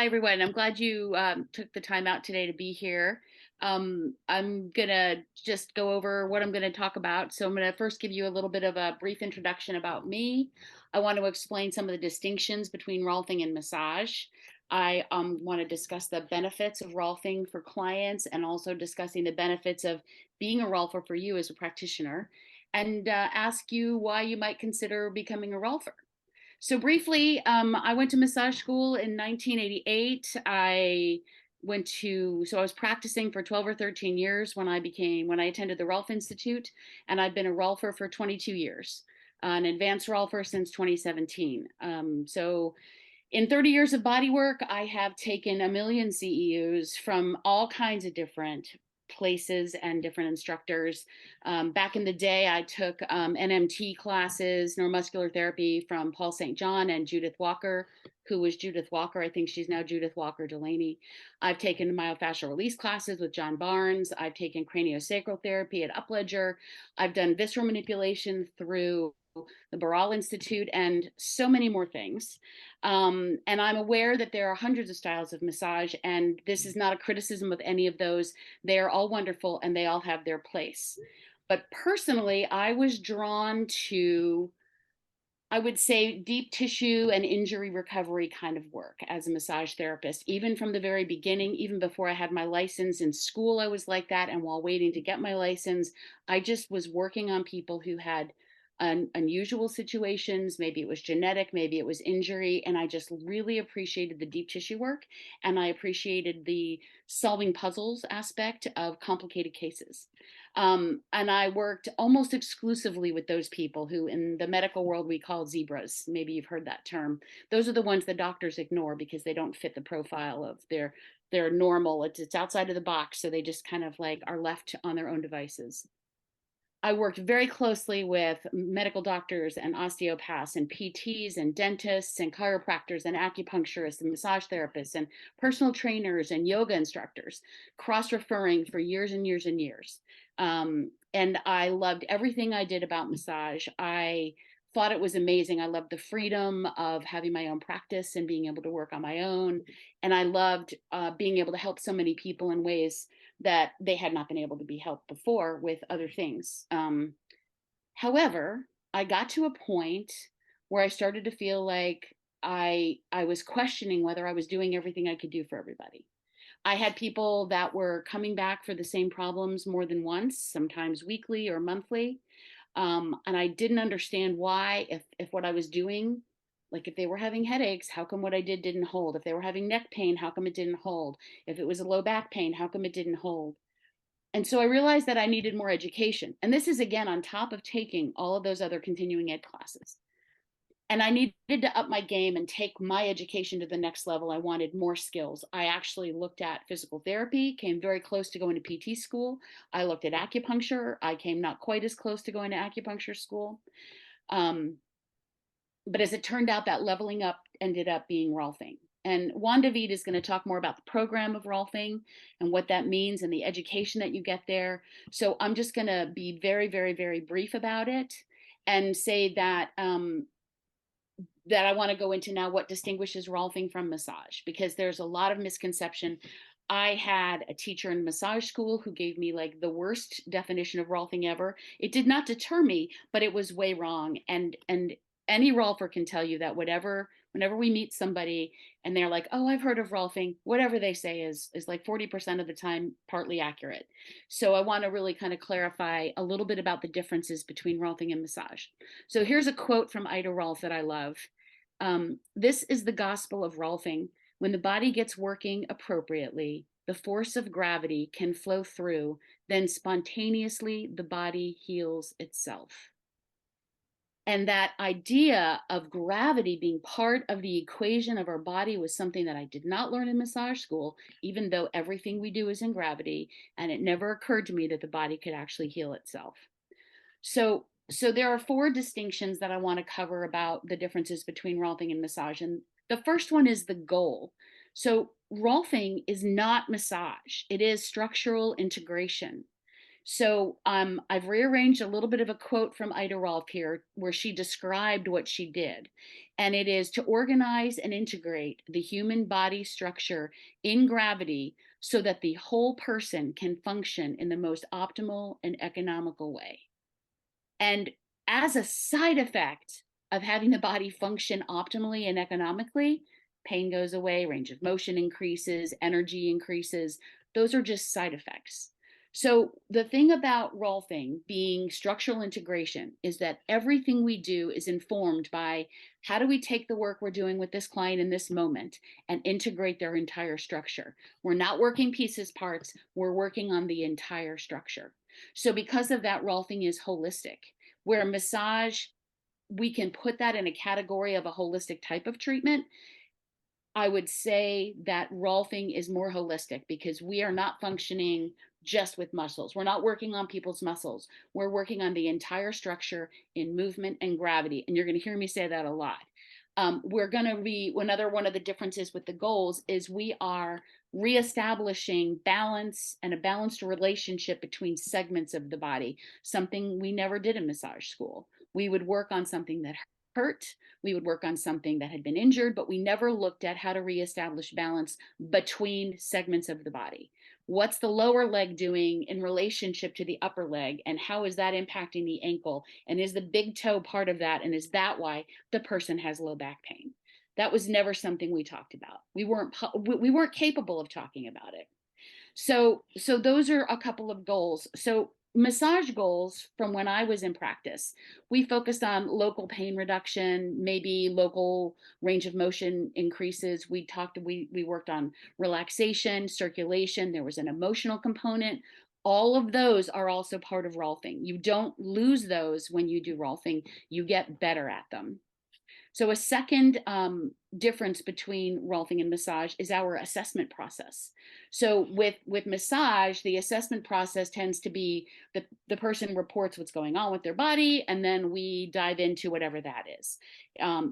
Hi, everyone. I'm glad you took the time out today to be here. I'm going to just go over what I'm going to talk about. So, I'm going to first give you a little bit of a brief introduction about me. I want to explain some of the distinctions between Rolfing and massage. I want to discuss the benefits of Rolfing for clients and also discussing the benefits of being a Rolfer for you as a practitioner, and ask you why you might consider becoming a Rolfer. So briefly, I went to massage school in 1988. I was practicing for 12 or 13 years when I attended the Rolf Institute, and I've been a Rolfer for 22 years, an advanced Rolfer since 2017. So in 30 years of body work, I have taken a million CEUs from all kinds of different places and different instructors. Back in the day, I took NMT classes, neuromuscular therapy from Paul St. John and Judith Walker, who was Judith Walker. I think she's now Judith Walker Delaney. I've taken myofascial release classes with John Barnes. I've taken craniosacral therapy at Upledger. I've done visceral manipulation through the Baral Institute, and so many more things. And I'm aware that there are hundreds of styles of massage, and this is not a criticism of any of those. They are all wonderful and they all have their place. But personally, I was drawn to, I would say, deep tissue and injury recovery kind of work as a massage therapist. Even from the very beginning, even before I had my license in school, I was like that. And while waiting to get my license, I just was working on people who had unusual situations. Maybe it was genetic, maybe it was injury. And I just really appreciated the deep tissue work. And I appreciated the solving puzzles aspect of complicated cases. And I worked almost exclusively with those people who, in the medical world, we call zebras. Maybe you've heard that term. Those are the ones the doctors ignore because they don't fit the profile of their normal. It's outside of the box, so they just kind of like are left on their own devices. I worked very closely with medical doctors and osteopaths and PTs and dentists and chiropractors and acupuncturists and massage therapists and personal trainers and yoga instructors, cross referring for years and years and years. And I loved everything I did about massage. I thought it was amazing. I loved the freedom of having my own practice and being able to work on my own. And I loved being able to help so many people in ways that they had not been able to be helped before with other things. However, I got to a point where I started to feel like I was questioning whether I was doing everything I could do for everybody. I had people that were coming back for the same problems more than once, sometimes weekly or monthly. And I didn't understand why, if what I was doing, like if they were having headaches, how come what I did didn't hold? If they were having neck pain, how come it didn't hold? If it was a low back pain, how come it didn't hold? And so I realized that I needed more education. And this is again on top of taking all of those other continuing ed classes. And I needed to up my game and take my education to the next level. I wanted more skills. I actually looked at physical therapy, came very close to going to PT school. I looked at acupuncture. I came not quite as close to going to acupuncture school. Um, but as it turned out, that leveling up ended up being Rolfing. And Juan David is going to talk more about the program of Rolfing and what that means and the education that you get there. So I'm just going to be very, very, very brief about it and say that that I want to go into now what distinguishes Rolfing from massage, because there's a lot of misconception. I had a teacher in massage school who gave me like the worst definition of Rolfing ever. It did not deter me, but it was way wrong. And any Rolfer can tell you that whenever we meet somebody and they're like, "Oh, I've heard of Rolfing," whatever they say is like 40% of the time partly accurate. So I want to really kind of clarify a little bit about the differences between Rolfing and massage. So here's a quote from Ida Rolf that I love. This is the gospel of Rolfing. When the body gets working appropriately, the force of gravity can flow through, then spontaneously the body heals itself. And that idea of gravity being part of the equation of our body was something that I did not learn in massage school, even though everything we do is in gravity. And it never occurred to me that the body could actually heal itself. So there are four distinctions that I want to cover about the differences between Rolfing and massage. And the first one is the goal. So Rolfing is not massage. It is structural integration. So I've rearranged a little bit of a quote from Ida Rolf here where she described what she did. And it is to organize and integrate the human body structure in gravity so that the whole person can function in the most optimal and economical way. And as a side effect of having the body function optimally and economically, pain goes away, range of motion increases, energy increases. Those are just side effects. So, the thing about Rolfing being structural integration is that everything we do is informed by how do we take the work we're doing with this client in this moment and integrate their entire structure. We're not working pieces, parts, we're working on the entire structure. So because of that, Rolfing is holistic, where massage, we can put that in a category of a holistic type of treatment. I would say that Rolfing is more holistic because we are not functioning just with muscles. We're not working on people's muscles. We're working on the entire structure in movement and gravity. And you're going to hear me say that a lot. We're going to be another one of the differences with the goals is we are reestablishing balance and a balanced relationship between segments of the body, something we never did in massage school. We would work on something that hurt, we would work on something that had been injured, but we never looked at how to reestablish balance between segments of the body. What's the lower leg doing in relationship to the upper leg, and how is that impacting the ankle? And is the big toe part of that? And is that why the person has low back pain? That was never something we talked about. We weren't capable of talking about it. So those are a couple of goals. So massage goals from when I was in practice, we focused on local pain reduction, maybe local range of motion increases. We worked on relaxation, circulation. There was an emotional component. All of those are also part of Rolfing. You don't lose those when you do Rolfing. You get better at them. So a second difference between Rolfing and massage is our assessment process. So with massage, the assessment process tends to be the person reports what's going on with their body, and then we dive into whatever that is.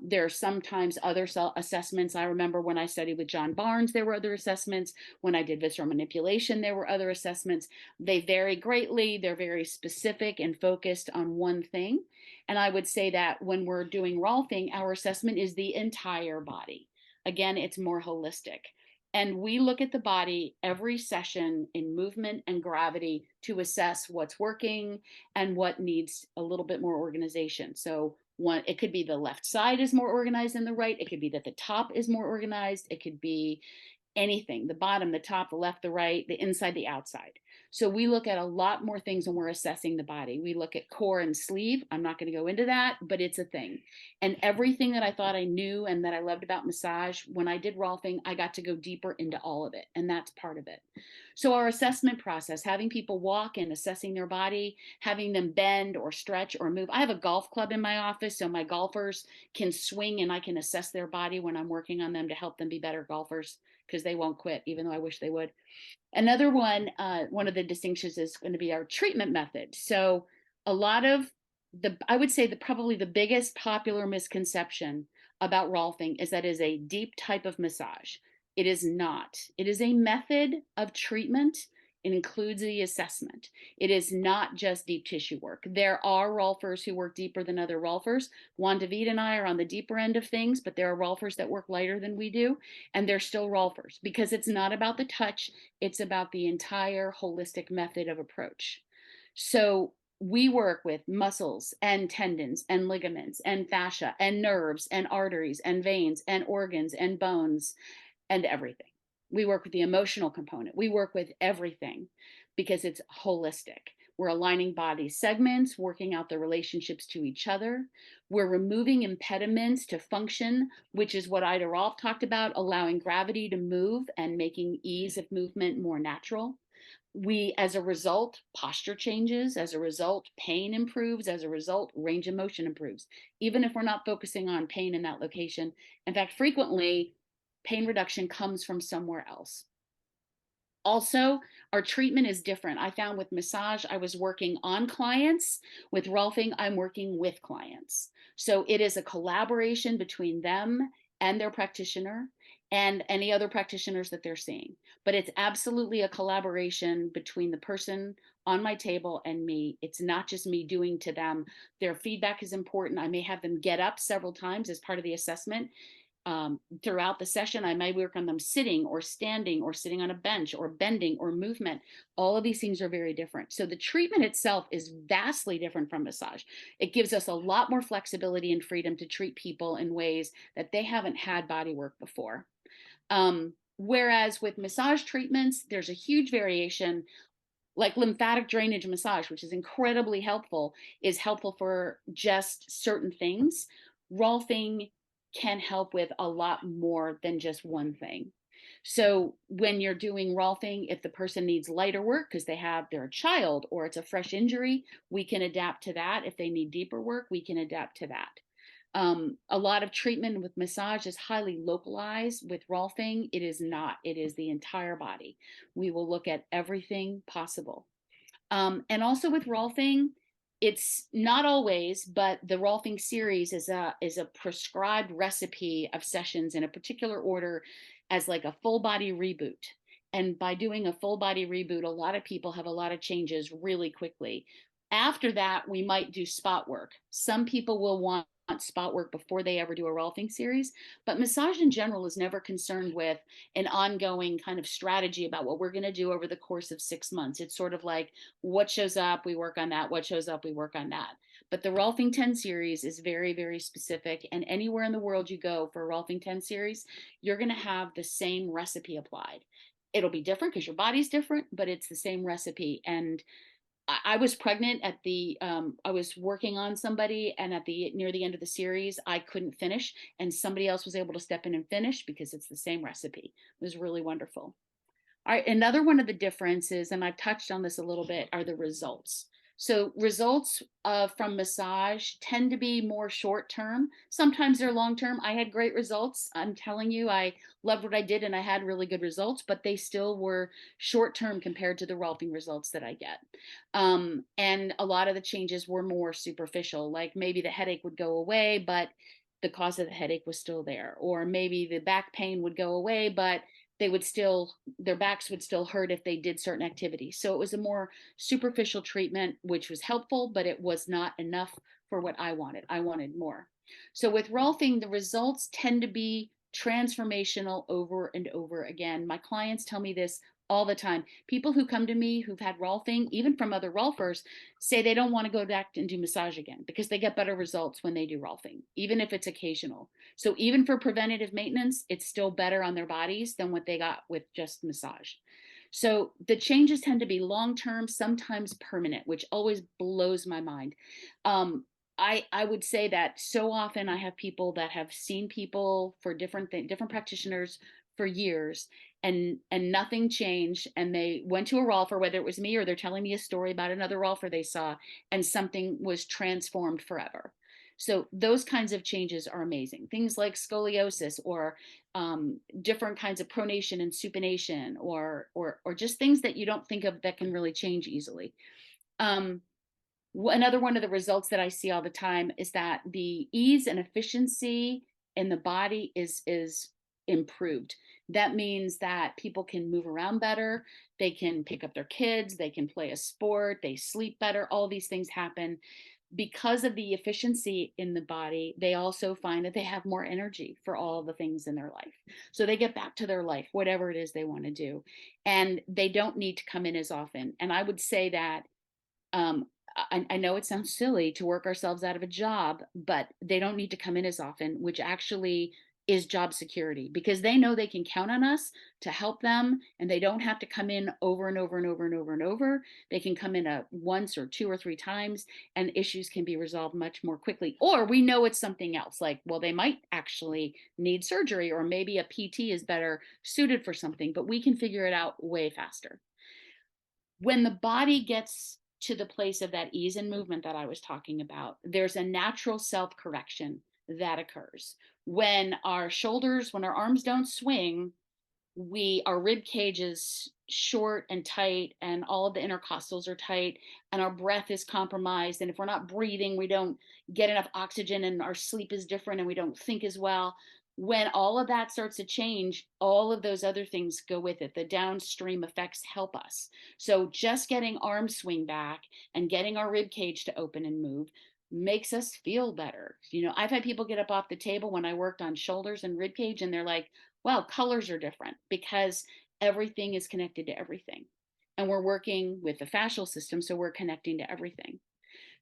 There are sometimes other assessments. I remember when I studied with John Barnes, there were other assessments. When I did visceral manipulation, there were other assessments. They vary greatly. They're very specific and focused on one thing. And I would say that when we're doing Rolfing, our assessment is the entire body. Again, it's more holistic. And we look at the body every session in movement and gravity to assess what's working and what needs a little bit more organization. So it could be the left side is more organized than the right. It could be that the top is more organized. It could be anything, the bottom, the top, the left, the right, the inside, the outside. So we look at a lot more things when we're assessing the body. We look at core and sleeve. I'm not going to go into that, but it's a thing. And everything that I thought I knew and that I loved about massage, when I did Rolfing, I got to go deeper into all of it. And that's part of it. So our assessment process, having people walk and assessing their body, having them bend or stretch or move. I have a golf club in my office, so my golfers can swing and I can assess their body when I'm working on them to help them be better golfers because they won't quit, even though I wish they would. Another one of the distinctions is going to be our treatment method. So a lot of I would say probably the biggest popular misconception about Rolfing is that it is a deep type of massage. It is not. It is a method of treatment. It includes the assessment. It is not just deep tissue work. There are Rolfers who work deeper than other Rolfers. Juan David and I are on the deeper end of things, but there are Rolfers that work lighter than we do, and they're still Rolfers because it's not about the touch, it's about the entire holistic method of approach. So we work with muscles and tendons and ligaments and fascia and nerves and arteries and veins and organs and bones and everything. We work with the emotional component. We work with everything because it's holistic. We're aligning body segments, working out the relationships to each other. We're removing impediments to function, which is what Ida Rolf talked about, allowing gravity to move and making ease of movement more natural. As a result, posture changes. As a result, pain improves. As a result, range of motion improves, even if we're not focusing on pain in that location. In fact, frequently, pain reduction comes from somewhere else. Also, our treatment is different. I found with massage, I was working on clients. With Rolfing, I'm working with clients. So it is a collaboration between them and their practitioner and any other practitioners that they're seeing. But it's absolutely a collaboration between the person on my table and me. It's not just me doing to them. Their feedback is important. I may have them get up several times as part of the assessment. Throughout the session, I might work on them sitting or standing or sitting on a bench or bending or movement. All of these things are very different. So the treatment itself is vastly different from massage. It gives us a lot more flexibility and freedom to treat people in ways that they haven't had body work before. Whereas with massage treatments, there's a huge variation. Like lymphatic drainage massage, which is incredibly helpful, is helpful for just certain things. Rolfing can help with a lot more than just one thing. So when you're doing Rolfing, if the person needs lighter work because they're a child or it's a fresh injury, we can adapt to that. If they need deeper work, we can adapt to that. A lot of treatment with massage is highly localized. With Rolfing, it is not. It is the entire body. We will look at everything possible. And also with Rolfing, it's not always, but the Rolfing series is a prescribed recipe of sessions in a particular order as like a full body reboot. And by doing a full body reboot, a lot of people have a lot of changes really quickly. After that, we might do spot work. Some people will want spot work before they ever do a Rolfing series, but massage in general is never concerned with an ongoing kind of strategy about what we're going to do over the course of 6 months. It's sort of like what shows up, we work on that. What shows up, we work on that. But the Rolfing 10 series is very, very specific. And anywhere in the world you go for a Rolfing 10 series, you're going to have the same recipe applied. It'll be different because your body's different, but it's the same recipe. And I was pregnant at I was working on somebody, and near the end of the series, I couldn't finish, and somebody else was able to step in and finish because it's the same recipe. It was really wonderful. All right, another one of the differences, and I've touched on this a little bit, are the results. So results from massage tend to be more short term. Sometimes they're long term. I had great results. I'm telling you, I loved what I did and I had really good results, but they still were short term compared to the Rolfing results that I get. And a lot of the changes were more superficial, like maybe the headache would go away, but the cause of the headache was still there. Or maybe the back pain would go away, but their backs would still hurt if they did certain activities. So it was a more superficial treatment, which was helpful, but it was not enough for what I wanted. I wanted more. So with Rolfing, the results tend to be transformational over and over again. My clients tell me this all the time. People who come to me who've had Rolfing, even from other Rolfers, say they don't want to go back and do massage again because they get better results when they do Rolfing, even if it's occasional. So even for preventative maintenance, it's still better on their bodies than what they got with just massage. So the changes tend to be long-term, sometimes permanent, which always blows my mind. I would say that so often I have people that have seen people for different practitioners for years, and nothing changed, and they went to a Rolfer, whether it was me or they're telling me a story about another Rolfer they saw, and something was transformed forever. So those kinds of changes are amazing. Things like scoliosis or different kinds of pronation and supination, or just things that you don't think of that can really change easily. Another one of the results that I see all the time is that the ease and efficiency in the body is improved. That means that people can move around better, they can pick up their kids, they can play a sport, they sleep better. All these things happen because of the efficiency in the body. They also find that they have more energy for all the things in their life. So they get back to their life, whatever it is they want to do. And they don't need to come in as often. And I would say that um, I know it sounds silly to work ourselves out of a job, but they don't need to come in as often, which actually is job security, because they know they can count on us to help them, and they don't have to come in over and over and over and over and over. They can come in once or two or three times, and issues can be resolved much more quickly. Or we know it's something else, like, well, they might actually need surgery, or maybe a PT is better suited for something, but we can figure it out way faster. When the body gets to the place of that ease and movement that I was talking about, there's a natural self-correction that occurs. When our arms don't swing, our rib cage is short and tight, and all of the intercostals are tight, and our breath is compromised. And if we're not breathing, we don't get enough oxygen, and our sleep is different, and we don't think as well. When all of that starts to change, all of those other things go with it. The downstream effects help us. So just getting arm swing back and getting our rib cage to open and move makes us feel better. I've had people get up off the table when I worked on shoulders and rib cage, and they're like, wow, colors are different, because everything is connected to everything. And we're working with the fascial system, so we're connecting to everything.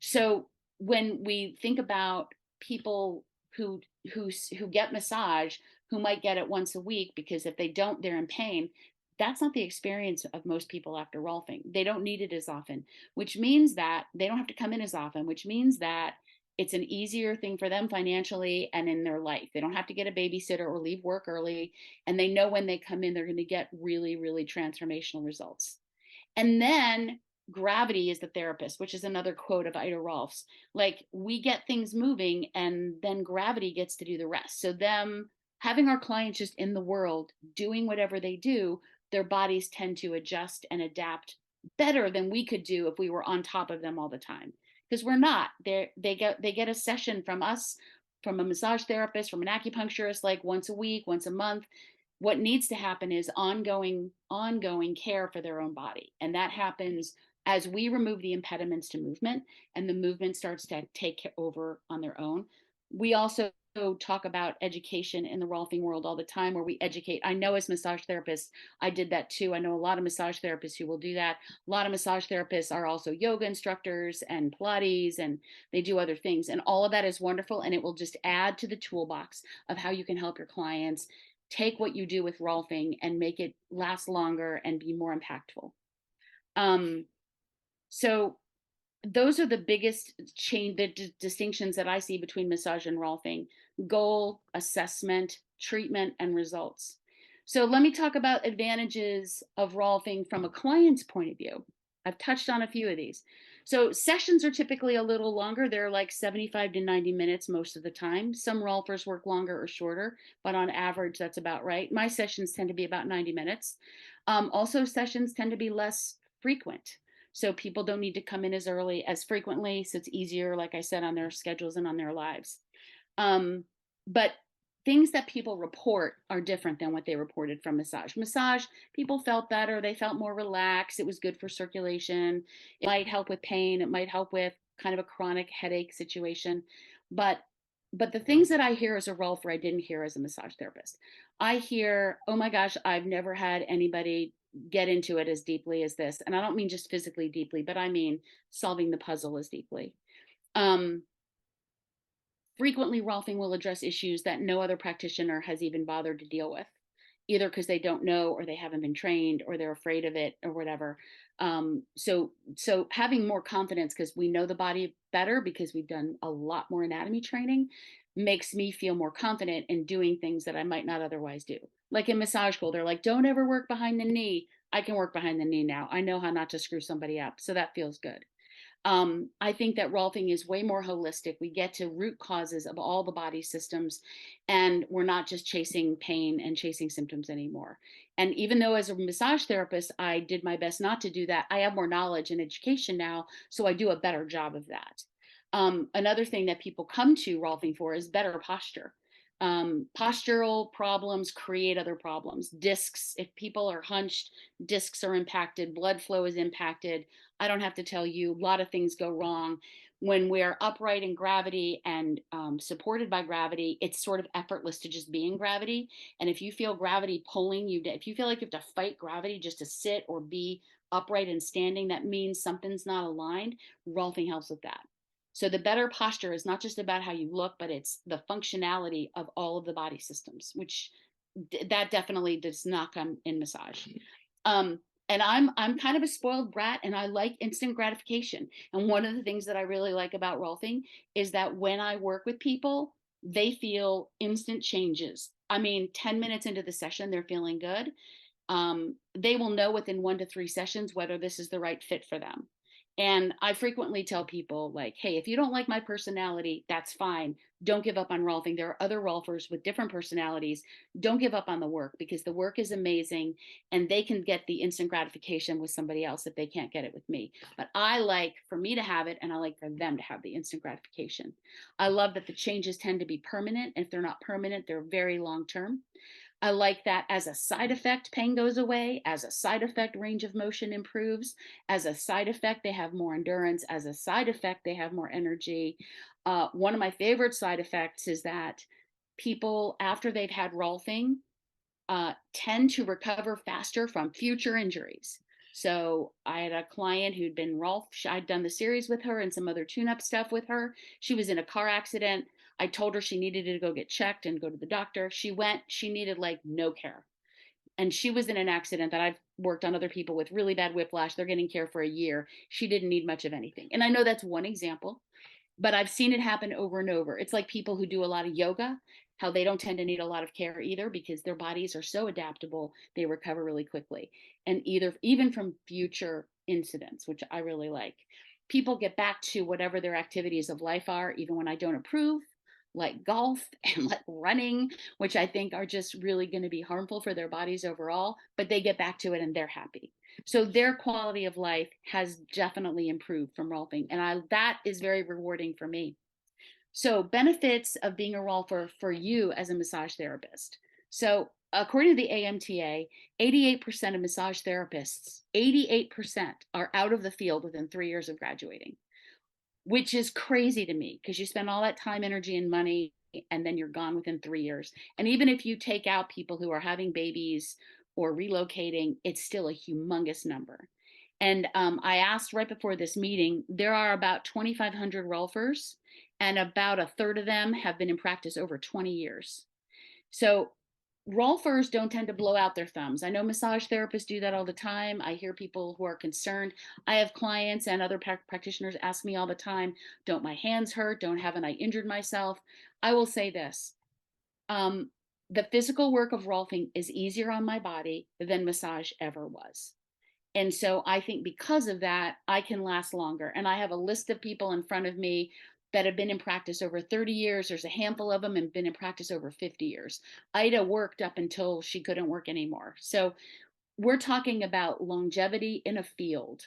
So when we think about people who who get massage, who might get it once a week because if they don't, they're in pain. That's not the experience of most people after Rolfing. They don't need it as often, which means that they don't have to come in as often, which means that it's an easier thing for them financially and in their life. They don't have to get a babysitter or leave work early. And they know when they come in, they're going to get really, really transformational results. And then gravity is the therapist, which is another quote of Ida Rolf's. Like, we get things moving and then gravity gets to do the rest. So them having our clients just in the world doing whatever they do, their bodies tend to adjust and adapt better than we could do if we were on top of them all the time. Because we're not. They get a session from us, from a massage therapist, from an acupuncturist, like once a week, once a month. What needs to happen is ongoing care for their own body, and that happens as we remove the impediments to movement and the movement starts to take over on their own. We also talk about education in the Rolfing world all the time, where we educate. I know as massage therapists, I did that too. I know a lot of massage therapists who will do that. A lot of massage therapists are also yoga instructors and Pilates, and they do other things, and all of that is wonderful, and it will just add to the toolbox of how you can help your clients take what you do with Rolfing and make it last longer and be more impactful. Um, so those are the biggest distinctions that I see between massage and Rolfing: goal, assessment, treatment, and results. So let me talk about advantages of Rolfing from a client's point of view. I've touched on a few of these. So sessions are typically a little longer. They're like 75 to 90 minutes most of the time. Some Rolfers work longer or shorter, but on average, that's about right. My sessions tend to be about 90 minutes. Also, sessions tend to be less frequent. So people don't need to come in as frequently. So it's easier, like I said, on their schedules and on their lives. But things that people report are different than what they reported from massage. Massage, people felt better. They felt more relaxed. It was good for circulation. It might help with pain. It might help with kind of a chronic headache situation. But the things that I hear as a Rolfer, I didn't hear as a massage therapist. I hear, oh my gosh, I've never had anybody get into it as deeply as this. And I don't mean just physically deeply, but I mean solving the puzzle as deeply. Um, Frequently, Rolfing will address issues that no other practitioner has even bothered to deal with, either because they don't know, or they haven't been trained, or they're afraid of it, or whatever. So having more confidence, because we know the body better, because we've done a lot more anatomy training, makes me feel more confident in doing things that I might not otherwise do. Like in massage school, they're like, don't ever work behind the knee. I can work behind the knee now. I know how not to screw somebody up. So that feels good. I think that Rolfing is way more holistic. We get to root causes of all the body systems, and we're not just chasing pain and chasing symptoms anymore. And even though as a massage therapist, I did my best not to do that, I have more knowledge and education now, so I do a better job of that. Another thing that people come to Rolfing for is better posture. Postural problems create other problems. Discs, if people are hunched, discs are impacted, blood flow is impacted. I don't have to tell you, a lot of things go wrong. When we're upright in gravity and supported by gravity, it's sort of effortless to just be in gravity. And if you feel gravity pulling you, if you feel like you have to fight gravity just to sit or be upright and standing, that means something's not aligned. Rolfing helps with that. So the better posture is not just about how you look, but it's the functionality of all of the body systems, which that definitely does not come in massage. Um, and I'm kind of a spoiled brat, and I like instant gratification. And one of the things that I really like about Rolfing is that when I work with people, they feel instant changes. I mean, 10 minutes into the session, they're feeling good. They will know within 1 to 3 sessions whether this is the right fit for them. And I frequently tell people, like, hey, if you don't like my personality, that's fine. Don't give up on Rolfing. There are other Rolfers with different personalities. Don't give up on the work, because the work is amazing and they can get the instant gratification with somebody else if they can't get it with me. But I like for me to have it, and I like for them to have the instant gratification. I love that the changes tend to be permanent. If they're not permanent, they're very long term. I like that as a side effect, pain goes away. As a side effect, range of motion improves. As a side effect, they have more endurance. As a side effect, they have more energy. One of my favorite side effects is that people, after they've had Rolfing, tend to recover faster from future injuries. So I had a client who'd been Rolf. I'd done the series with her and some other tune-up stuff with her. She was in a car accident. I told her she needed to go get checked and go to the doctor. She went. She needed like no care. And she was in an accident that I've worked on other people with really bad whiplash. They're getting care for a year. She didn't need much of anything. And I know that's one example, but I've seen it happen over and over. It's like people who do a lot of yoga, how they don't tend to need a lot of care either, because their bodies are so adaptable, they recover really quickly. And either even from future incidents, which I really like. People get back to whatever their activities of life are, even when I don't approve, like golf and like running, which I think are just really going to be harmful for their bodies overall, but they get back to it and they're happy. So their quality of life has definitely improved from Rolfing, and that is very rewarding for me. So benefits of being a Rolfer for you as a massage therapist. So according to the AMTA, 88% of massage therapists, 88% are out of the field within 3 years of graduating, which is crazy to me, because you spend all that time, energy, and money, and then you're gone within 3 years. And even if you take out people who are having babies or relocating, it's still a humongous number. And I asked right before this meeting, there are about 2,500 Rolfers, and about a third of them have been in practice over 20 years. So Rolfers don't tend to blow out their thumbs. I know massage therapists do that all the time. I hear people who are concerned. I have clients and other practitioners ask me all the time, don't my hands hurt? Haven't I injured myself? I will say this. Um, the physical work of Rolfing is easier on my body than massage ever was. And so I think because of that, I can last longer. And I have a list of people in front of me that have been in practice over 30 years. There's a handful of them and been in practice over 50 years. Ida worked up until she couldn't work anymore. So we're talking about longevity in a field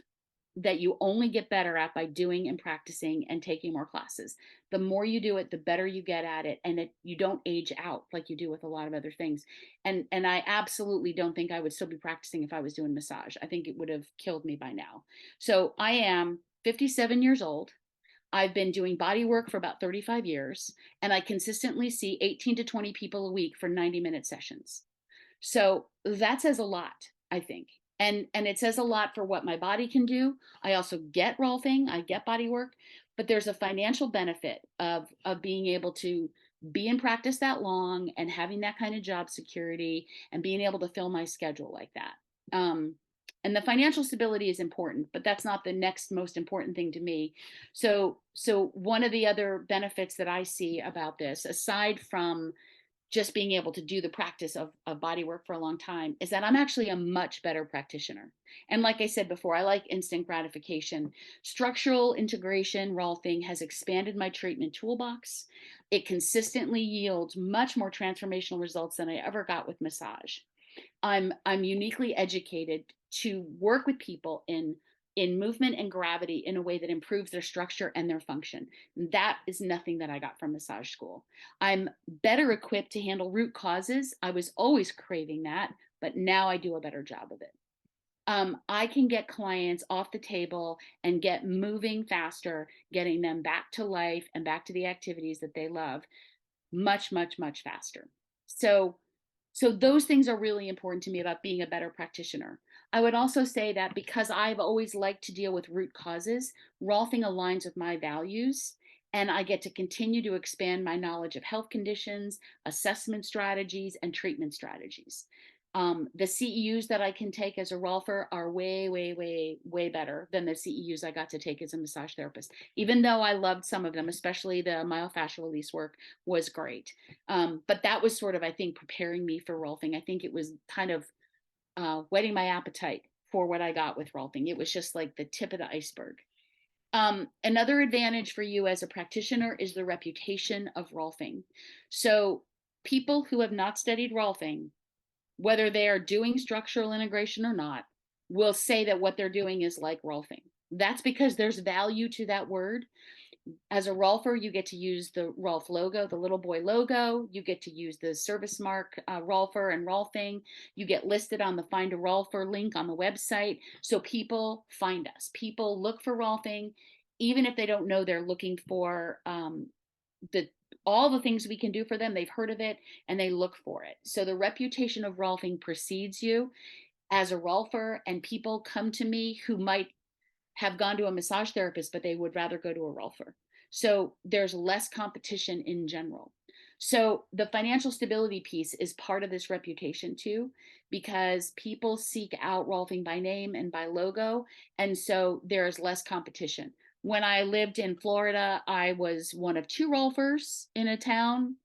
that you only get better at by doing and practicing and taking more classes. The more you do it, the better you get at it, and you don't age out like you do with a lot of other things. And I absolutely don't think I would still be practicing if I was doing massage. I think it would have killed me by now. So I am 57 years old. I've been doing body work for about 35 years, and I consistently see 18 to 20 people a week for 90-minute sessions. So that says a lot, I think. And it says a lot for what my body can do. I also get Rolfing, I get body work, but there's a financial benefit of being able to be in practice that long and having that kind of job security and being able to fill my schedule like that. And the financial stability is important, but that's not the next most important thing to me. So one of the other benefits that I see about this, aside from just being able to do the practice of body work for a long time, is that I'm actually a much better practitioner. And like I said before, I like instant gratification. Structural integration, Rolfing, has expanded my treatment toolbox. It consistently yields much more transformational results than I ever got with massage. I'm uniquely educated to work with people in movement and gravity in a way that improves their structure and their function. That is nothing that I got from massage school. I'm better equipped to handle root causes. I was always craving that, but now I do a better job of it. I can get clients off the table and get moving faster, getting them back to life and back to the activities that they love much, much, much faster. So those things are really important to me about being a better practitioner. I would also say that because I've always liked to deal with root causes, Rolfing aligns with my values, and I get to continue to expand my knowledge of health conditions, assessment strategies, and treatment strategies. The CEUs that I can take as a Rolfer are way, way, way, way better than the CEUs I got to take as a massage therapist. Even though I loved some of them, especially the myofascial release work was great. But that was sort of, I think, preparing me for Rolfing. I think it was kind of whetting my appetite for what I got with Rolfing. It was just like the tip of the iceberg. Another advantage for you as a practitioner is the reputation of Rolfing. So people who have not studied Rolfing, whether they are doing structural integration or not, will say that what they're doing is like Rolfing. That's because there's value to that word. As a Rolfer, you get to use the Rolf logo, the little boy logo. You get to use the service mark Rolfer and Rolfing. You get listed on the Find a Rolfer link on the website. So people find us. People look for Rolfing, even if they don't know they're looking for the all the things we can do for them. They've heard of it and they look for it. So the reputation of Rolfing precedes you as a Rolfer, and people come to me who might have gone to a massage therapist, but they would rather go to a Rolfer. So there's less competition in general. So the financial stability piece is part of this reputation too, because people seek out Rolfing by name and by logo. And so there's less competition. When I lived in Florida, I was one of two Rolfers in a town,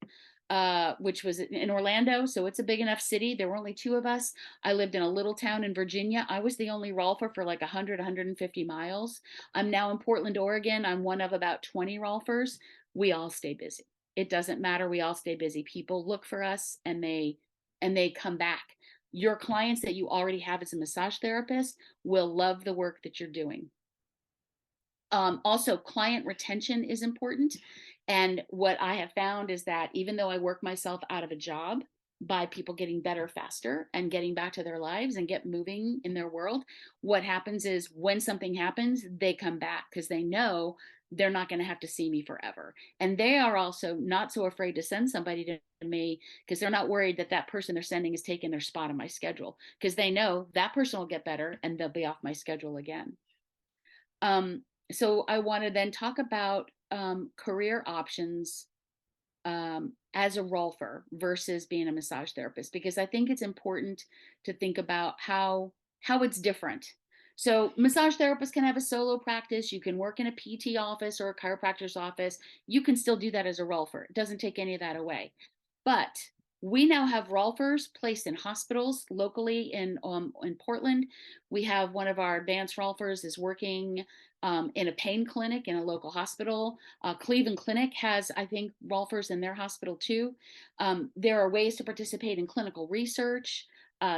which was in Orlando. So it's a big enough city. There were only two of us. I lived in a little town in Virginia. I was the only Rolfer for like 100, 150 miles. I'm now in Portland, Oregon. I'm one of about 20 Rolfers. We all stay busy. It doesn't matter. We all stay busy. People look for us and they come back. Your clients that you already have as a massage therapist will love the work that you're doing. Also, client retention is important. And what I have found is that even though I work myself out of a job by people getting better faster and getting back to their lives and get moving in their world, what happens is when something happens, they come back because they know they're not going to have to see me forever. And they are also not so afraid to send somebody to me because they're not worried that that person they're sending is taking their spot on my schedule, because they know that person will get better and they'll be off my schedule again. Um, so I want to then talk about career options as a Rolfer versus being a massage therapist, because I think it's important to think about how it's different. So massage therapists can have a solo practice. You can work in a PT office or a chiropractor's office. You can still do that as a Rolfer. It doesn't take any of that away. But we now have Rolfers placed in hospitals locally in Portland. We have one of our advanced Rolfers is working in a pain clinic in a local hospital. Cleveland Clinic has, I think, Rolfers in their hospital too. There are ways to participate in clinical research.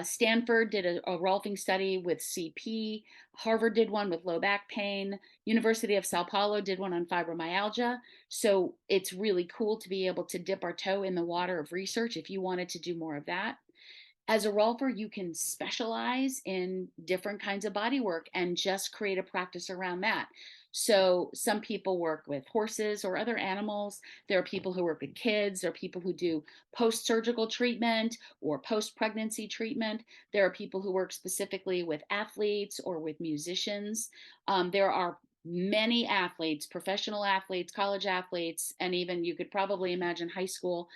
Stanford did a Rolfing study with CP. Harvard did one with low back pain. University of Sao Paulo did one on fibromyalgia. So it's really cool to be able to dip our toe in the water of research if you wanted to do more of that. As a Rolfer, you can specialize in different kinds of body work and just create a practice around that. So some people work with horses or other animals. There are people who work with kids. There are people who do post-surgical treatment or post-pregnancy treatment. There are people who work specifically with athletes or with musicians. There are many athletes, professional athletes, college athletes, and even you could probably imagine high school,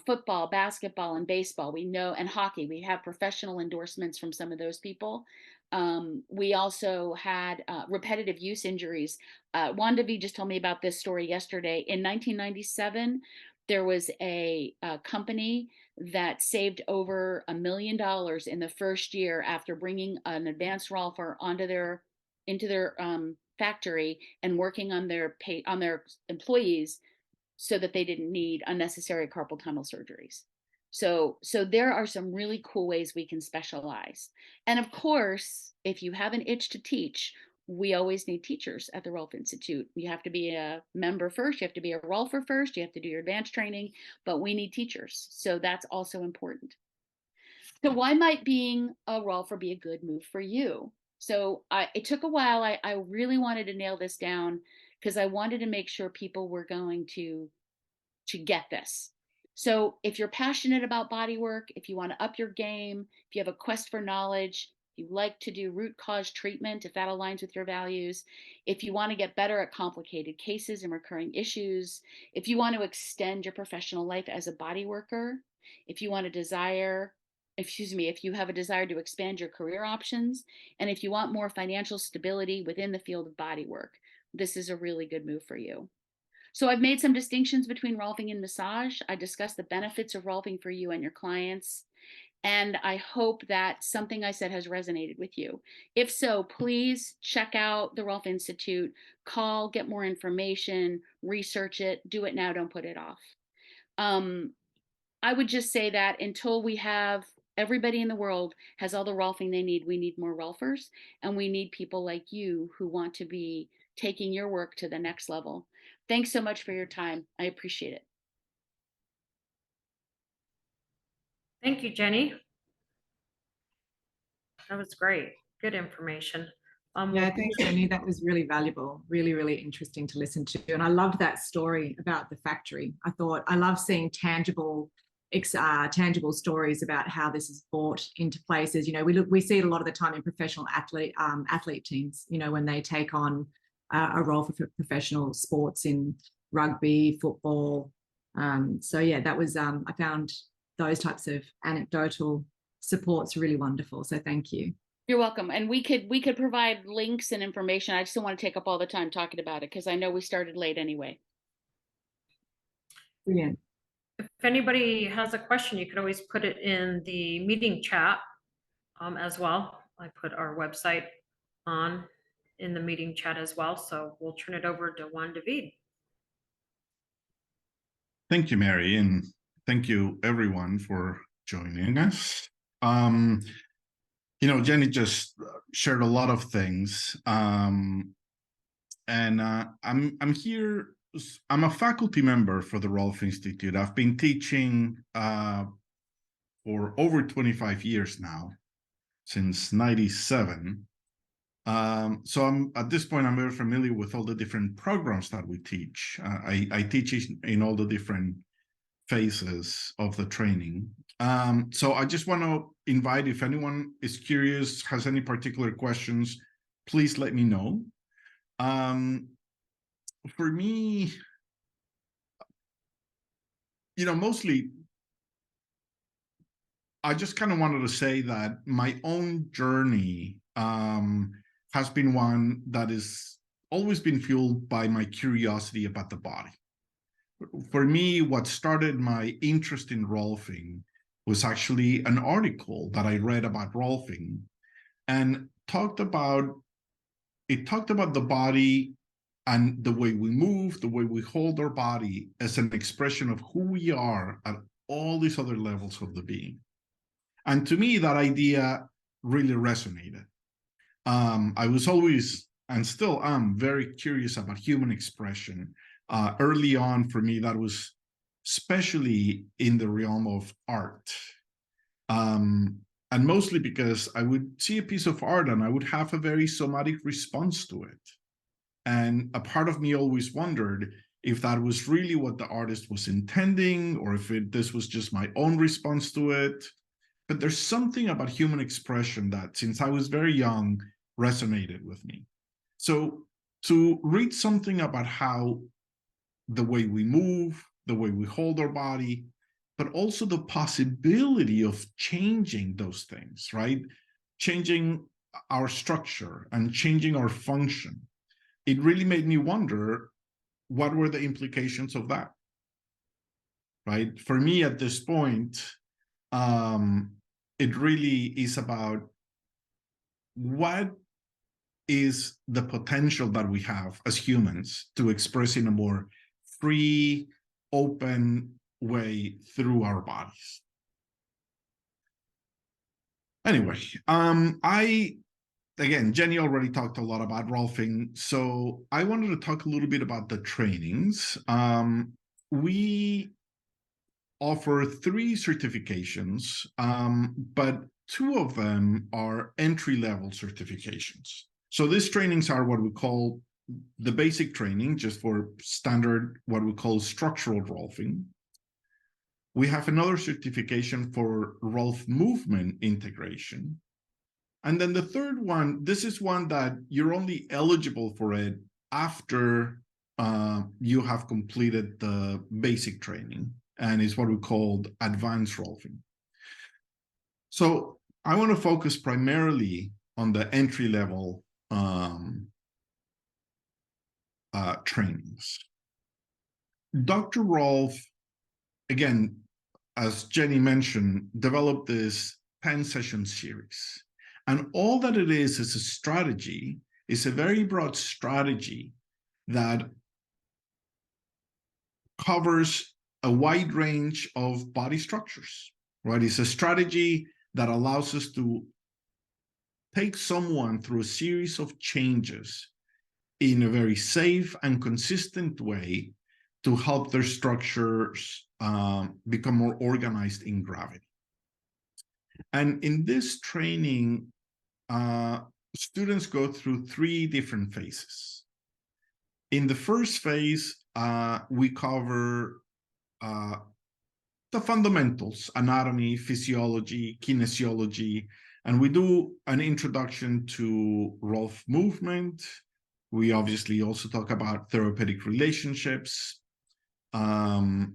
football, basketball, and baseball. We know, and hockey. We have professional endorsements from some of those people. We also had repetitive use injuries. Juan David just told me about this story yesterday. In 1997, there was a company that saved over $1 million in the first year after bringing an advanced Rolfer into their factory and working on their employees so that they didn't need unnecessary carpal tunnel surgeries. So there are some really cool ways we can specialize. And of course, if you have an itch to teach, we always need teachers at the Rolf Institute. You have to be a member first, you have to be a Rolfer first, you have to do your advanced training, but we need teachers. So that's also important. So why might being a Rolfer be a good move for you? So it took a while. I really wanted to nail this down because I wanted to make sure people were going to get this. So if you're passionate about body work, if you want to up your game, if you have a quest for knowledge, if you like to do root cause treatment, if that aligns with your values, if you want to get better at complicated cases and recurring issues, if you want to extend your professional life as a body worker, if you want to desire if you have a desire to expand your career options, and if you want more financial stability within the field of body work, this is a really good move for you. So I've made some distinctions between Rolfing and massage. I discussed the benefits of Rolfing for you and your clients. And I hope that something I said has resonated with you. If so, please check out the Rolf Institute, call, get more information, research it, do it now, don't put it off. Um, I would just say that until we have everybody in the world has all the Rolfing they need, we need more Rolfers, and we need people like you who want to be taking your work to the next level. Thanks so much for your time. I appreciate it. Thank you, Jenny. That was great. Good information. Yeah, thanks, Jenny. That was really valuable, really, really interesting to listen to. And I loved that story about the factory. I love seeing tangible stories about how this is brought into places. You know, we see it a lot of the time in professional athlete teams, you know, when they take on a role for professional sports in rugby, football. So yeah, that was, I found those types of anecdotal supports really wonderful. So thank you. You're welcome. And we could provide links and information. I just don't want to take up all the time talking about it because I know we started late anyway. Brilliant. If anybody has a question, you could always put it in the meeting chat as well. I put our website on in the meeting chat as well. So we'll turn it over to Juan David. Thank you, Mary, and thank you everyone for joining us. You know, Jenny just shared a lot of things, and I'm here. I'm a faculty member for the Rolf Institute. I've been teaching for over 25 years now, since '97. So at this point, I'm very familiar with all the different programs that we teach. I teach in all the different phases of the training. So I just want to invite, if anyone is curious, has any particular questions, please let me know. For me, you know, mostly, I just kind of wanted to say that my own journey has been one that has always been fueled by my curiosity about the body. For me, what started my interest in Rolfing was actually an article that I read about Rolfing, and talked about the body and the way we move, the way we hold our body as an expression of who we are at all these other levels of the being. And to me, that idea really resonated. I was always, and still am, very curious about human expression. Early on, for me, that was especially in the realm of art. And mostly because I would see a piece of art and I would have a very somatic response to it. And a part of me always wondered if that was really what the artist was intending, or if this was just my own response to it. But there's something about human expression that, since I was very young, resonated with me. So to read something about how the way we move, the way we hold our body, but also the possibility of changing those things, right? Changing our structure and changing our function. It really made me wonder, what were the implications of that, right? For me at this point, it really is about what is the potential that we have as humans to express in a more free, open way through our bodies. Anyway, again, Jenny already talked a lot about Rolfing, so I wanted to talk a little bit about the trainings. We offer 3 certifications, but 2 of them are entry-level certifications. So these trainings are what we call the basic training, just for standard, what we call structural Rolfing. We have another certification for Rolf movement integration. And then the third one, this is one that you're only eligible for it after you have completed the basic training, and is what we called advanced Rolfing. So I want to focus primarily on the entry-level trainings. Dr. Rolf, again, as Jenny mentioned, developed this 10-session series. And all that it is a strategy, is a very broad strategy that covers a wide range of body structures, right? It's a strategy that allows us to take someone through a series of changes in a very safe and consistent way to help their structures become more organized in gravity. And in this training, students go through 3 different phases. In the first phase, we cover the fundamentals: anatomy, physiology, kinesiology, and we do an introduction to Rolf movement. We obviously also talk about therapeutic relationships, and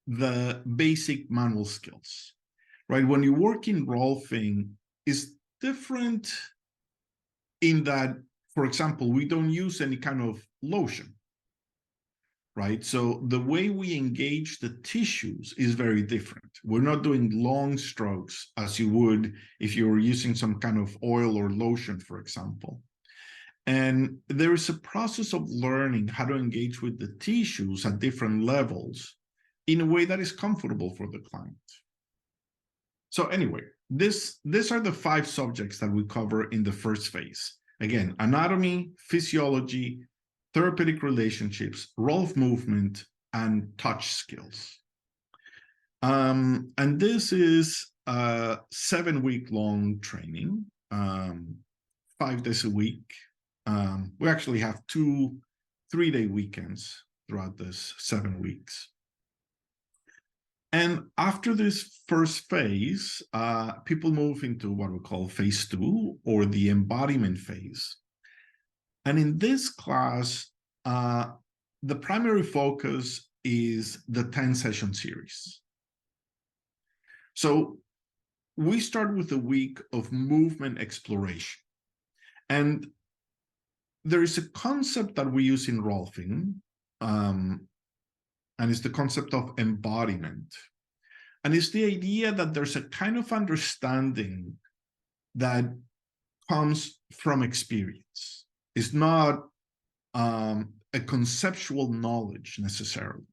the basic manual skills, right? When you work in Rolfing, is different in that, for example, we don't use any kind of lotion, right? So the way we engage the tissues is very different. We're not doing long strokes as you would if you were using some kind of oil or lotion, for example. And there is a process of learning how to engage with the tissues at different levels in a way that is comfortable for the client. So anyway, these are the 5 subjects that we cover in the first phase. Again, anatomy, physiology, therapeutic relationships, Rolf movement, and touch skills. And this is a 7-week-long training, 5 days a week. We actually have 2 3-day weekends throughout this 7 weeks. And after this first phase, people move into what we call phase 2, or the embodiment phase. And in this class, the primary focus is the 10-session series. So we start with a week of movement exploration. And there is a concept that we use in Rolfing, and it's the concept of embodiment. And it's the idea that there's a kind of understanding that comes from experience. It's not a conceptual knowledge necessarily,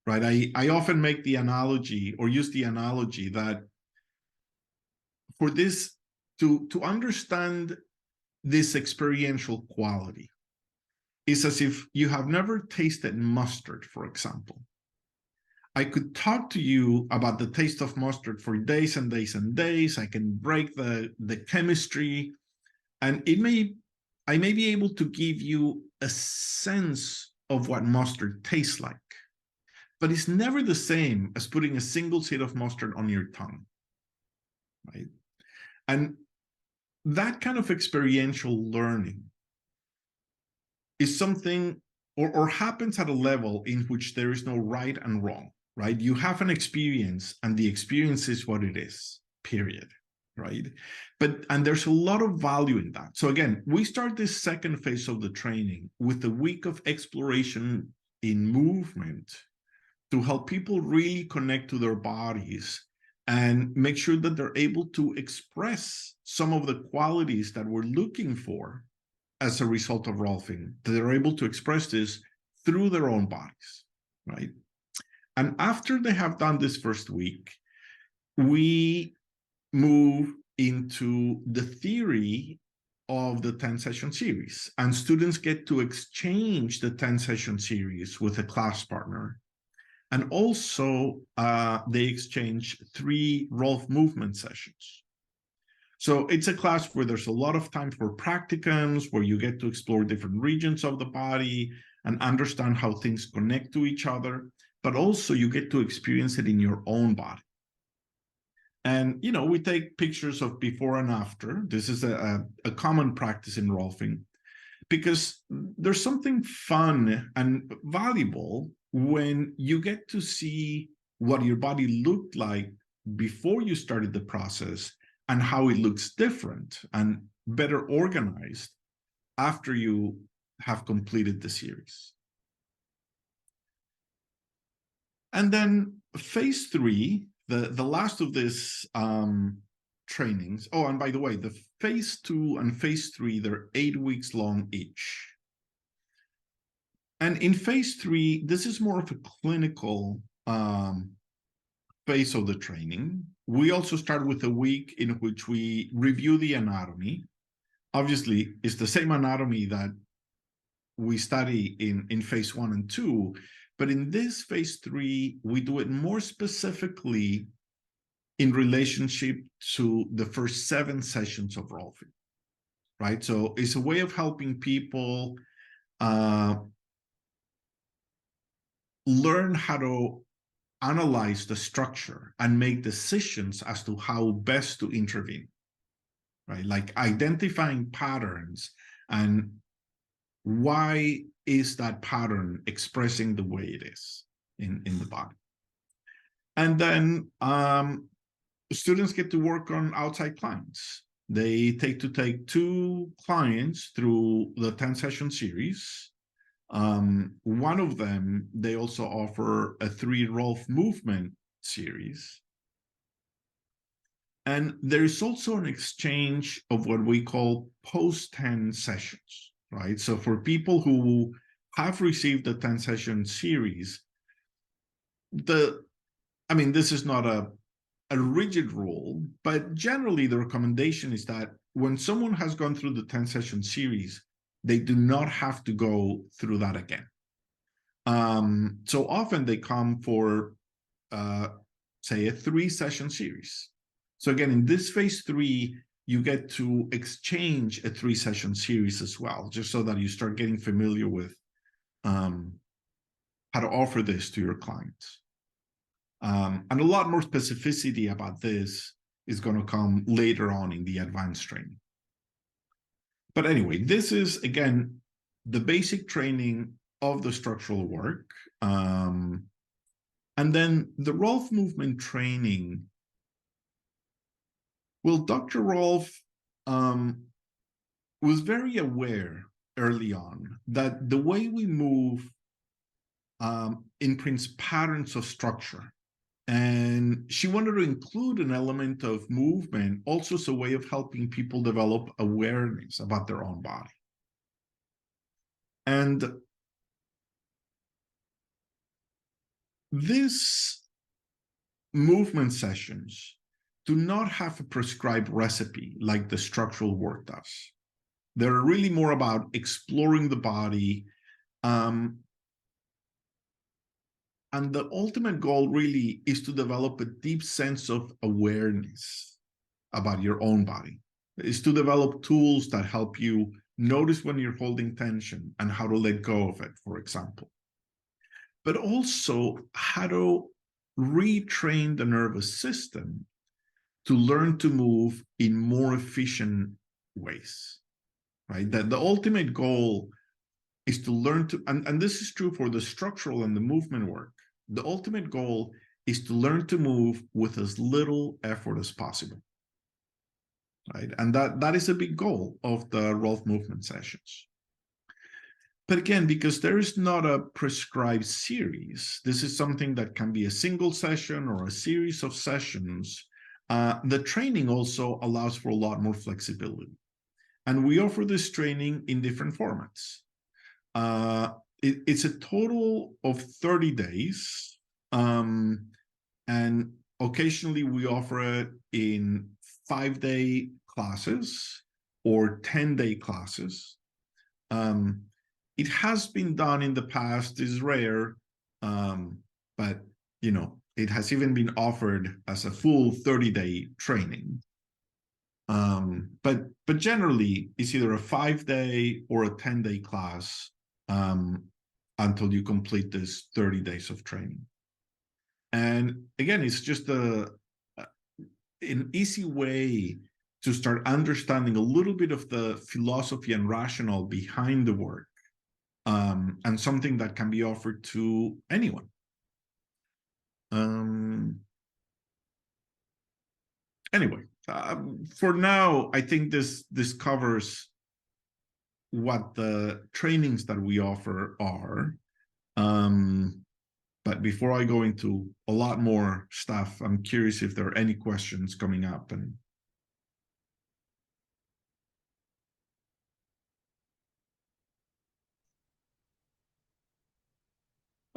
right? I often make the analogy, or use the analogy, that for this, to understand this experiential quality, is as if you have never tasted mustard, for example. I could talk to you about the taste of mustard for days and days and days. I can break the chemistry, and I may be able to give you a sense of what mustard tastes like, but it's never the same as putting a single seed of mustard on your tongue, right? And that kind of experiential learning is something, or happens at a level in which there is no right and wrong, right? You have an experience, and the experience is what it is, period, right? And there's a lot of value in that. So again, we start this second phase of the training with a week of exploration in movement to help people really connect to their bodies and make sure that they're able to express some of the qualities that we're looking for as a result of Rolfing. They're able to express this through their own bodies, right? And after they have done this first week, we move into the theory of the 10-session series, and students get to exchange the 10-session series with a class partner. And also, they exchange 3 Rolf movement sessions. So it's a class where there's a lot of time for practicums, where you get to explore different regions of the body and understand how things connect to each other, but also you get to experience it in your own body. And, you know, we take pictures of before and after. This is a common practice in Rolfing, because there's something fun and valuable when you get to see what your body looked like before you started the process, and how it looks different and better organized after you have completed the series. And then phase 3, the last of this trainings. Oh, and by the way, the phase 2 and phase 3, they're 8 weeks long each. And in phase 3, this is more of a clinical phase of the training. We also start with a week in which we review the anatomy. Obviously, it's the same anatomy that we study in phase 1 and 2, but in this phase 3, we do it more specifically in relationship to the first 7 sessions of Rolfing, right? So it's a way of helping people learn how to analyze the structure and make decisions as to how best to intervene, right? Like identifying patterns and why is that pattern expressing the way it is in the body. And then students get to work on outside clients. They take 2 clients through the 10-session series. One of them, they also offer a 3 Rolf movement series. And there is also an exchange of what we call post-10 sessions, right? So for people who have received the 10-session series, this is not a rigid rule, but generally the recommendation is that when someone has gone through the 10-session series, they do not have to go through that again. So often they come for, say, a 3-session series. So again, in this phase 3, you get to exchange a 3-session series as well, just so that you start getting familiar with how to offer this to your clients. And a lot more specificity about this is going to come later on in the advanced training. But anyway, this is, again, the basic training of the structural work. And then the Rolf movement training. Well, Dr. Rolf was very aware early on that the way we move imprints patterns of structure. And she wanted to include an element of movement also as a way of helping people develop awareness about their own body. And these movement sessions do not have a prescribed recipe like the structural work does. They're really more about exploring the body. And the ultimate goal really is to develop a deep sense of awareness about your own body. Is to develop tools that help you notice when you're holding tension and how to let go of it, for example. But also how to retrain the nervous system to learn to move in more efficient ways, right? That the ultimate goal is to learn to, and this is true for the structural and the movement work, the ultimate goal is to learn to move with as little effort as possible, right? And that is a big goal of the Rolf movement sessions. But again, because there is not a prescribed series, this is something that can be a single session or a series of sessions. The training also allows for a lot more flexibility. And we offer this training in different formats. It's a total of 30 days. And occasionally we offer it in 5-day classes or 10-day classes. It has been done in the past, is rare, but it has even been offered as a full 30-day training. But generally, it's either a 5-day or a 10-day class until you complete this 30 days of training. And again, it's just an easy way to start understanding a little bit of the philosophy and rationale behind the work, and something that can be offered to anyone. Anyway, for now, I think this covers what the trainings that we offer are. But before I go into a lot more stuff, I'm curious if there are any questions coming up. And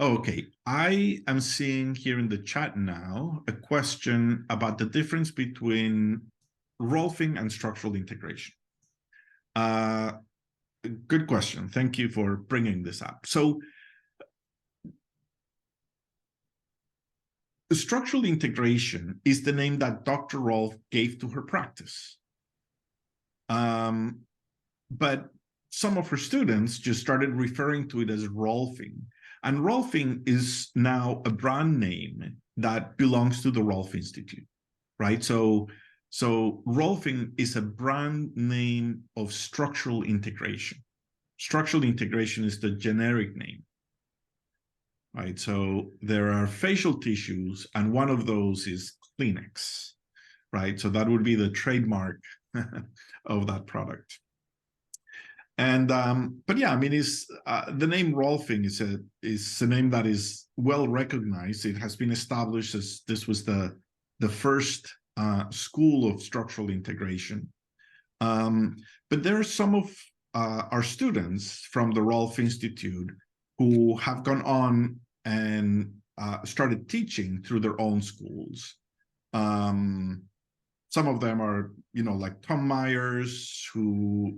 okay, I am seeing here in the chat now a question about the difference between Rolfing and structural integration. Good question. Thank you for bringing this up. So structural integration is the name that Dr. Rolf gave to her practice. But some of her students just started referring to it as Rolfing. And Rolfing is now a brand name that belongs to the Rolf Institute, right? So Rolfing is a brand name of structural integration. Structural integration is the generic name, right? So there are facial tissues, and one of those is Kleenex, right? So that would be the trademark of that product. And but yeah, I mean, the name Rolfing is a name that is well recognized. It has been established as this was the first school of structural integration. But there are some of our students from the Rolf Institute who have gone on and started teaching through their own schools. Some of them are, like Tom Myers, who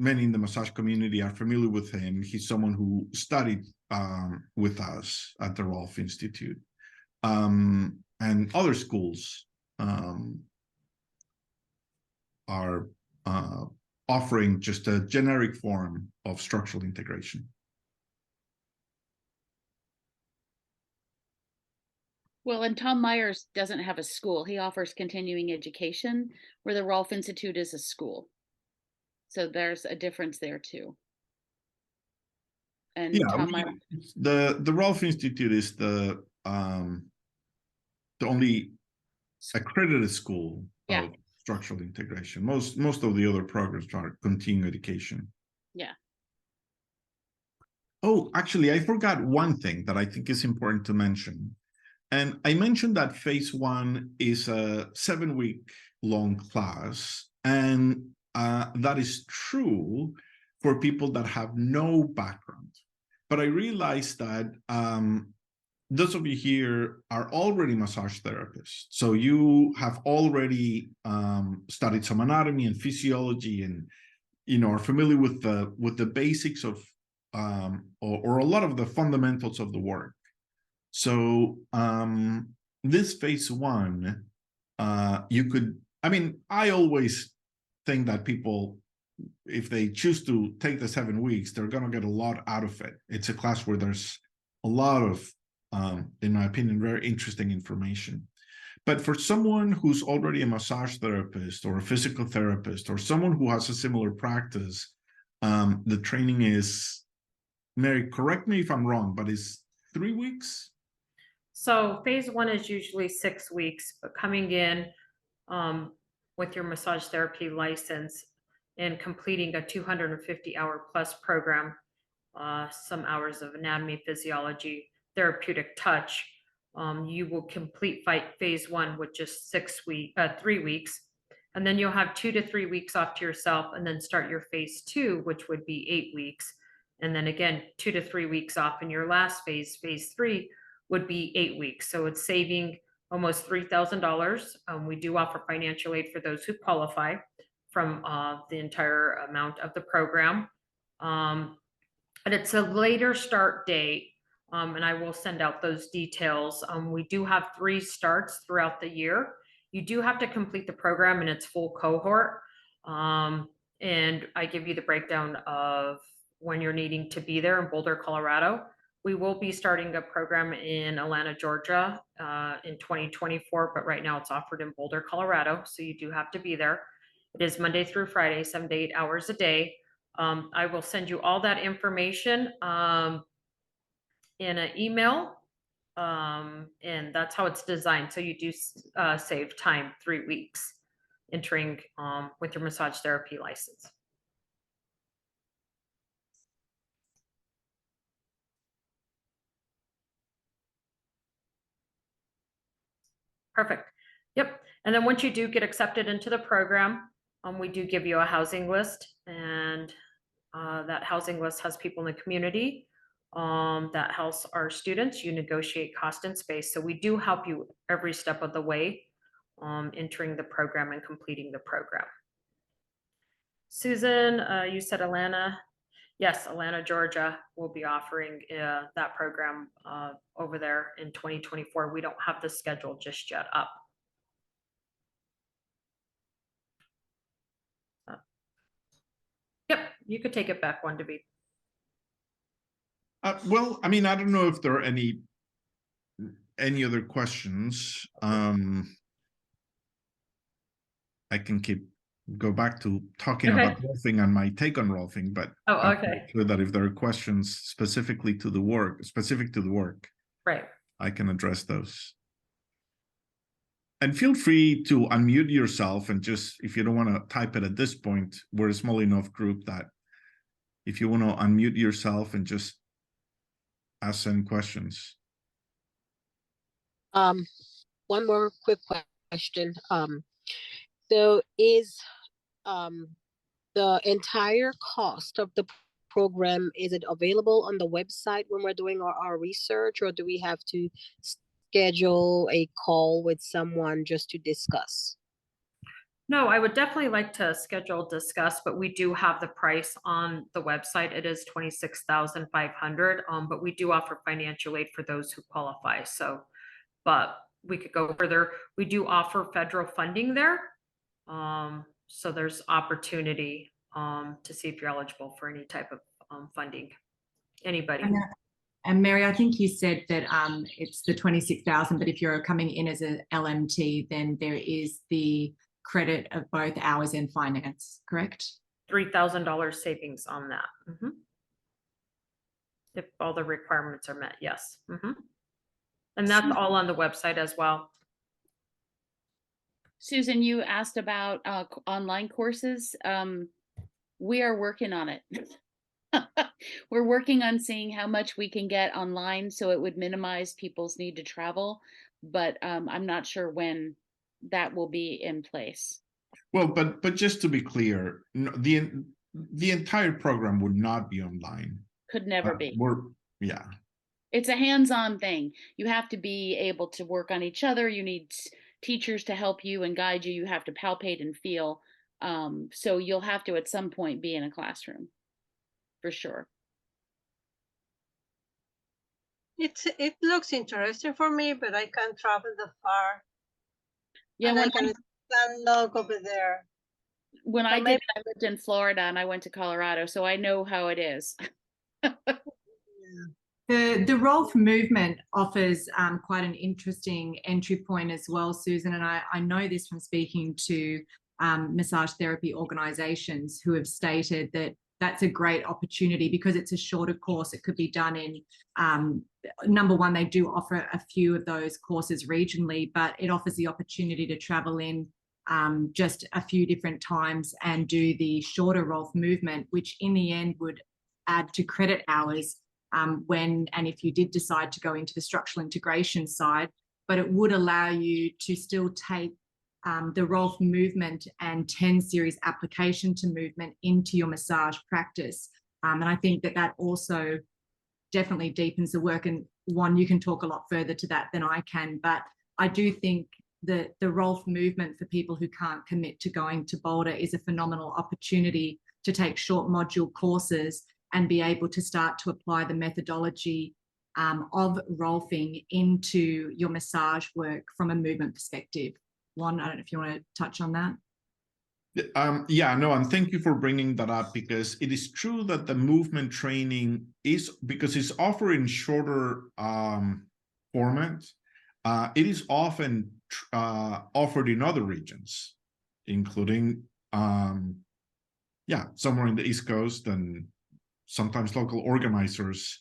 many in the massage community are familiar with him. He's someone who studied with us at the Rolf Institute. And other schools are offering just a generic form of structural integration. Well, and Tom Myers doesn't have a school. He offers continuing education, where the Rolf Institute is a school. So there's a difference there too. And yeah, Tom Myers, the Rolf Institute is the only accredited school of structural integration. Most of the other programs are continuing education. Yeah. Oh, actually, I forgot one thing that I think is important to mention. And I mentioned that phase 1 is a 7-week long class, and that is true for people that have no background. But I realized that those of you here are already massage therapists. So you have already studied some anatomy and physiology, and are familiar with the basics of or a lot of the fundamentals of the work. So this phase 1, you could, I always think that people, if they choose to take the 7 weeks, they're going to get a lot out of it. It's a class where there's a lot of, in my opinion, very interesting information. But for someone who's already a massage therapist or a physical therapist or someone who has a similar practice, the training is, Mary, correct me if I'm wrong, but is 3 weeks? So phase 1 is usually 6 weeks, but coming in with your massage therapy license and completing a 250-hour plus program, some hours of anatomy, physiology, therapeutic touch, you will complete phase 1 with just 3 weeks. And then you'll have 2 to 3 weeks off to yourself, and then start your phase 2, which would be 8 weeks. And then again, 2 to 3 weeks off in your last phase 3, would be 8 weeks. So it's saving almost $3,000. We do offer financial aid for those who qualify from the entire amount of the program. But it's a later start date, and I will send out those details. We do have 3 starts throughout the year. You do have to complete the program in its full cohort. And I give you the breakdown of when you're needing to be there in Boulder, Colorado. We will be starting a program in Atlanta, Georgia in 2024, but right now it's offered in Boulder, Colorado. So you do have to be there. It is Monday through Friday, 7 to 8 hours a day. I will send you all that information in an email. And that's how it's designed. So you do save time, 3 weeks entering with your massage therapy license. Perfect. Yep. And then once you do get accepted into the program, we do give you a housing list, and that housing list has people in the community that house our students. You negotiate cost and space. So we do help you every step of the way entering the program and completing the program. Susan, you said Atlanta. Yes, Atlanta, Georgia will be offering that program over there in 2024. We don't have the schedule just yet up. Yep, you could take it back, Juan David. Well, I mean, I don't know if there are any other questions. I can go back to talking about Rolfing and my take on Rolfing, but I'm sure that if there are questions specific to the work, right, I can address those. And feel free to unmute yourself, and just, if you don't want to type it at this point, we're a small enough group that if you want to unmute yourself and just ask some questions. One more quick question. So is the entire cost of the program, is it available on the website when we're doing our research, or do we have to schedule a call with someone just to discuss? No, I would definitely like to discuss, but we do have the price on the website. It is $26,500, but we do offer financial aid for those who qualify. So, but we could go further. We do offer federal funding there. So there's opportunity to see if you're eligible for any type of funding. Anybody. And Mary, I think you said that it's the 26,000, but if you're coming in as a LMT, then there is the credit of both hours and finance, correct? $3,000 savings on that. Mm-hmm. If all the requirements are met, yes. Mm-hmm. And that's all on the website as well. Susan, you asked about online courses. We are working on it. We're working on seeing how much we can get online so it would minimize people's need to travel, but I'm not sure when that will be in place. Well, but just to be clear, the entire program would not be online. Could never be. Yeah. It's a hands-on thing. You have to be able to work on each other. You need teachers to help you and guide you. You have to palpate and feel. So you'll have to at some point be in a classroom, for sure. It looks interesting for me, but I can't travel that far. Yeah, and I can stand look over there. When I did, I lived in Florida and I went to Colorado, so I know how it is. The Rolf movement offers quite an interesting entry point as well, Susan, and I know this from speaking to massage therapy organizations who have stated that that's a great opportunity because it's a shorter course. It could be done in, number one, they do offer a few of those courses regionally, but it offers the opportunity to travel in just a few different times and do the shorter Rolf movement, which in the end would add to credit hours when and if you did decide to go into the structural integration side, but it would allow you to still take the Rolf movement and 10 series application to movement into your massage practice. And I think that also definitely deepens the work. And Juan, you can talk a lot further to that than I can, but I do think that the Rolf movement for people who can't commit to going to Boulder is a phenomenal opportunity to take short module courses and be able to start to apply the methodology of Rolfing into your massage work from a movement perspective. Juan, I don't know if you want to touch on that. Yeah, no, and thank you for bringing that up, because it is true that the movement training is, because it's offered in shorter formats, it is often offered in other regions, including, somewhere in the East Coast, and sometimes local organizers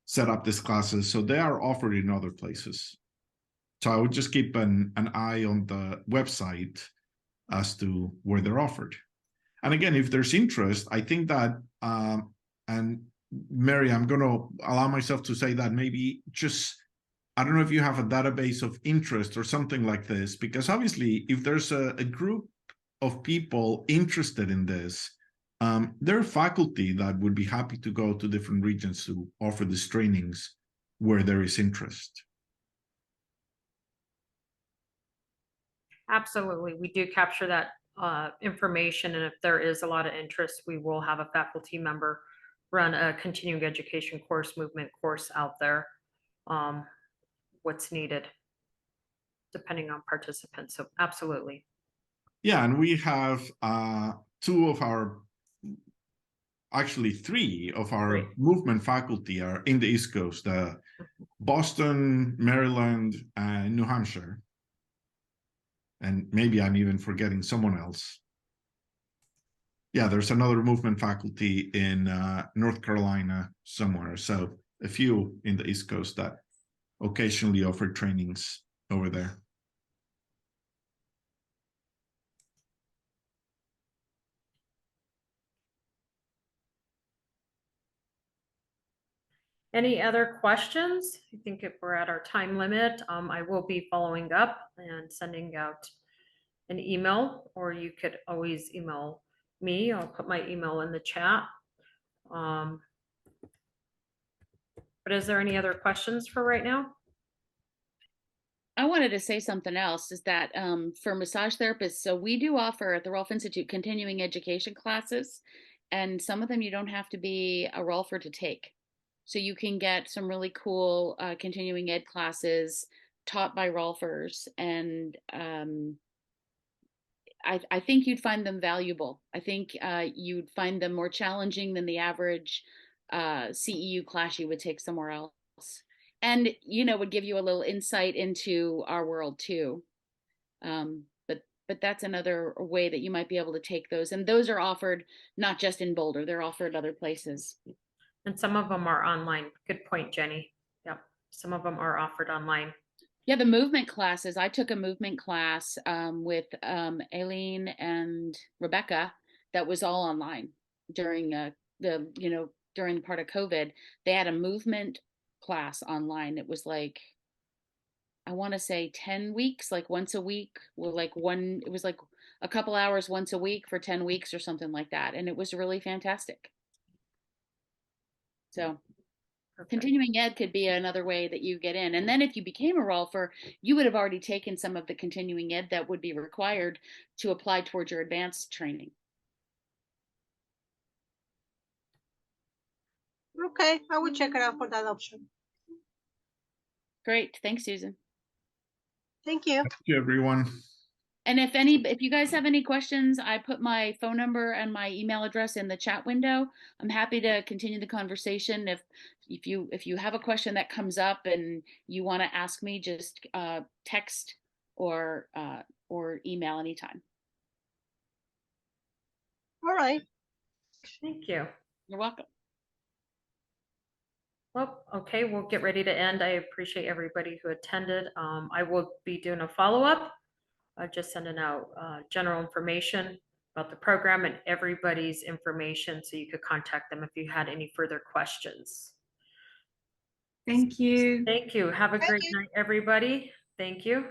set up these classes, so they are offered in other places. So I would just keep an eye on the website as to where they're offered. And again, if there's interest, I think that, and Mary, I'm going to allow myself to say that maybe just I don't know if you have a database of interest or something like this, because obviously if there's a group of people interested in this, there are faculty that would be happy to go to different regions to offer these trainings where there is interest. Absolutely. We do capture that information. And if there is a lot of interest, we will have a faculty member run a continuing education course, movement course out there. What's needed, depending on participants. So absolutely. Yeah, and we have three of our Great. movement faculty are in the East Coast, Boston, Maryland, and New Hampshire. And maybe I'm even forgetting someone else. Yeah, there's another movement faculty in North Carolina somewhere. So a few in the East Coast that occasionally offer trainings over there. Any other questions? I think if we're at our time limit, I will be following up and sending out an email, or you could always email me. I'll put my email in the chat. But is there any other questions for right now? I wanted to say something else is that for massage therapists, so we do offer at the Rolf Institute continuing education classes, and some of them you don't have to be a Rolfer to take. So you can get some really cool continuing ed classes taught by Rolfers, and I think you'd find them valuable. I think you'd find them more challenging than the average CEU class you would take somewhere else. And, would give you a little insight into our world too. But that's another way that you might be able to take those. And those are offered not just in Boulder, they're offered other places. And some of them are online. Good point, Jenny. Yep. Some of them are offered online. Yeah, the movement classes. I took a movement class with Aileen and Rebecca that was all online during during the part of COVID. They had a movement class online. It was like, I want to say 10 weeks, like once a week, it was like a couple hours once a week for 10 weeks or something like that. And it was really fantastic. So continuing ed could be another way that you get in. And then if you became a Rolfer, you would have already taken some of the continuing ed that would be required to apply towards your advanced training. Okay, I will check it out for that option. Great. Thanks, Susan. Thank you. Thank you, everyone. And if you guys have any questions, I put my phone number and my email address in the chat window. I'm happy to continue the conversation. If you have a question that comes up and you want to ask me, just text or email anytime. All right. Thank you. You're welcome. Well, okay, we'll get ready to end. I appreciate everybody who attended. I will be doing a follow-up. Just sending out general information about the program and everybody's information so you could contact them if you had any further questions. Thank you. Thank you. Have a great night, everybody. Thank you.